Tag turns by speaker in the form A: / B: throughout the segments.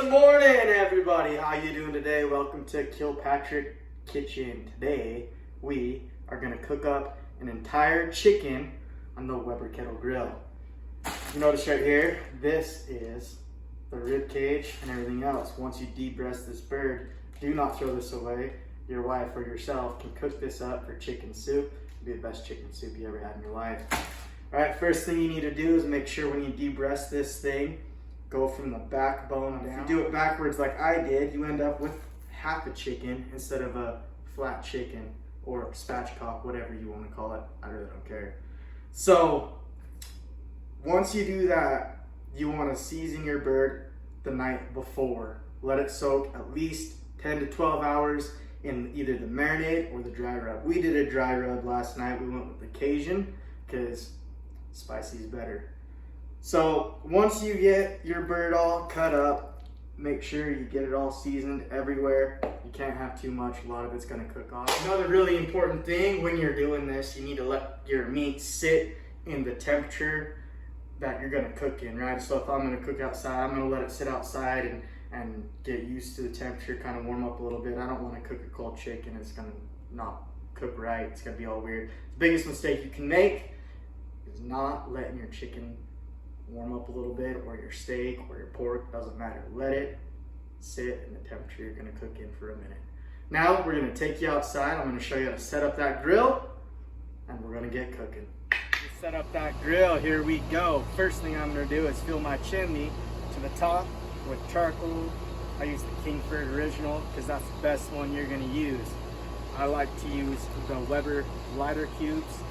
A: Good morning, everybody. How you doing today? Welcome to Kilpatrick Kitchen. Today we are going to cook up an entire chicken on the Weber Kettle grill. You notice right here, this is the rib cage and everything else. Once you de-breast this bird, do not throw this away. Your wife or yourself can cook this up for chicken soup. It'll be the best chicken soup you ever had in your life. All right, first thing you need to do is make sure when you de-breast this thing, go from the backbone down. If you do it backwards like I did, you end up with half a chicken instead of a flat chicken or spatchcock, whatever you want to call it. I really don't care. So once you do that, you want to season your bird the night before. Let it soak at least 10 to 12 hours in either the marinade or the dry rub. We did a dry rub last night. We went with the Cajun because spicy is better. So once you get your bird all cut up, make sure you get it all seasoned everywhere. You can't have too much, a lot of it's gonna cook off. Another really important thing when you're doing this, you need to let your meat sit in the temperature that you're gonna cook in, right? So if I'm gonna cook outside, I'm gonna let it sit outside and get used to the temperature, kind of warm up a little bit. I don't wanna cook a cold chicken, it's gonna not cook right, it's gonna be all weird. The biggest mistake you can make is not letting your chicken warm up a little bit, or your steak or your pork, doesn't matter. Let it sit in the temperature you're gonna cook in for a minute. Now we're gonna take you outside. I'm gonna show you how to set up that grill and we're gonna get cooking. To set up that grill, here we go. First thing I'm gonna do is fill my chimney to the top with charcoal. I use the Kingford Original because that's the best one you're gonna use. I like to use the Weber lighter cubes.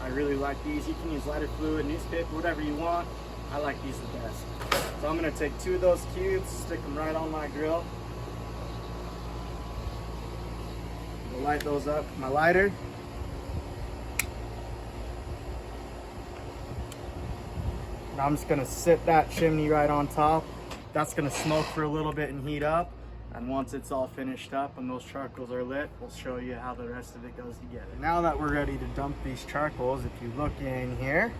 A: I really like these. You can use lighter fluid, newspaper, whatever you want. I like these the best. So I'm gonna take 2 of those cubes, stick them right on my grill. We'll light those up with my lighter. Now I'm just gonna sit that chimney right on top. That's gonna smoke for a little bit and heat up. And once it's all finished up and those charcoals are lit, we'll show you how the rest of it goes together. Now that we're ready to dump these charcoals, if you look in here,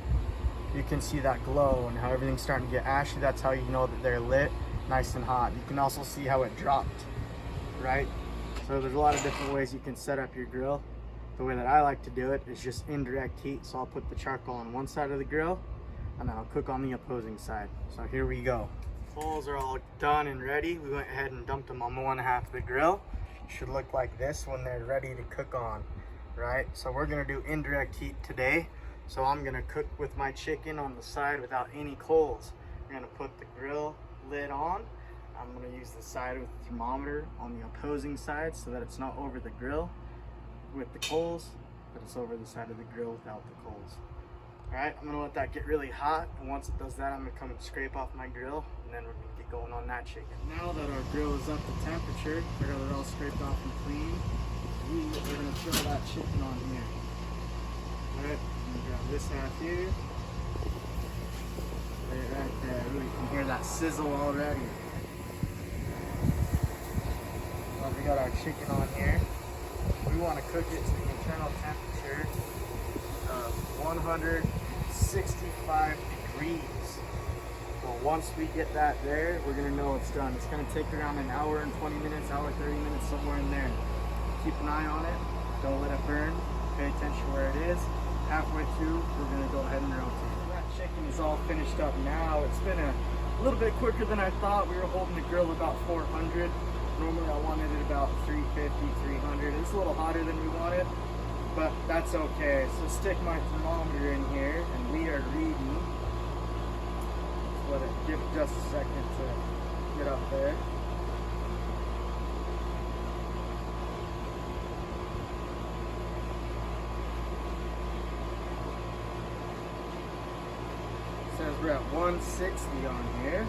A: you can see that glow and how everything's starting to get ashy. That's how you know that they're lit, nice and hot. You can also see how it dropped, right? So there's a lot of different ways you can set up your grill. The way that I like to do it is just indirect heat. So I'll put the charcoal on one side of the grill and then I'll cook on the opposing side. So here we go. Coals are all done and ready. We went ahead and dumped them on one half of the grill. It should look like this when they're ready to cook on, right? So we're gonna do indirect heat today. So I'm gonna cook with my chicken on the side without any coals. We're gonna put the grill lid on. I'm gonna use the side with the thermometer on the opposing side so that it's not over the grill with the coals, but it's over the side of the grill without the coals. All right, I'm gonna let that get really hot, and once it does that, I'm gonna come and scrape off my grill, and then we're gonna get going on that chicken. Now that our grill is up to temperature, we got it all scraped off and clean, we're gonna throw that chicken on here. All right, I'm gonna grab this half here. Right there, ooh, you can hear that sizzle already. Well, we got our chicken on here. We wanna cook it to the internal temperature of 165 degrees. Well, once we get that there, we're gonna know it's done. It's gonna take around an hour and 20 minutes, hour 30 minutes, somewhere in there. Keep an eye on it. Don't let it burn. Pay attention where it is. Halfway through, we're gonna go ahead and rotate. That chicken is all finished up now. It's been a little bit quicker than I thought. We were holding the grill about 400. Normally I wanted it about 350, 300. It's a little hotter than we wanted, but that's okay. So stick my thermometer in here and we are reading. Let it give it just a second to get up there. It says we're at 160 on here.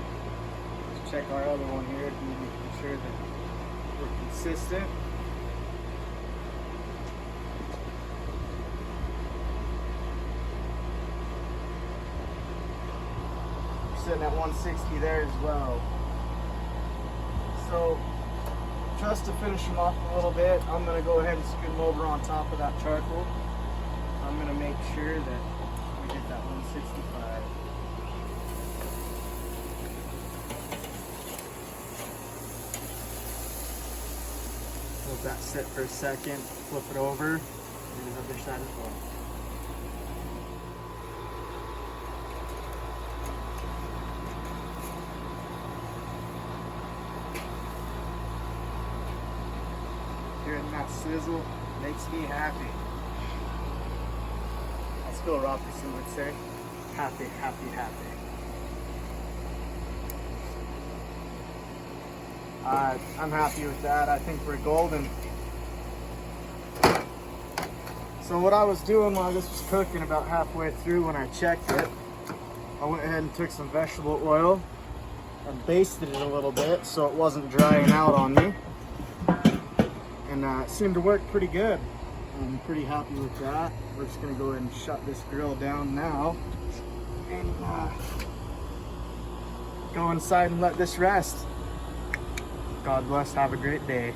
A: Let's check our other one here to make sure that we're consistent. Sitting at 160 there as well. So just to finish them off a little bit, I'm going to go ahead and scoot them over on top of that charcoal. I'm going to make sure that we get that 165. let that sit for a second, flip it over, and the other side as well. Hearing that sizzle makes me happy. As Phil Robertson would say, happy, happy, happy. I'm happy with that. I think we're golden. So what I was doing while this was cooking, about halfway through when I checked it, I went ahead and took some vegetable oil and basted it a little bit so it wasn't drying out on me. And it seemed to work pretty good. I'm pretty happy with that. We're just gonna go ahead and shut this grill down now and go inside and let this rest. God bless, have a great day.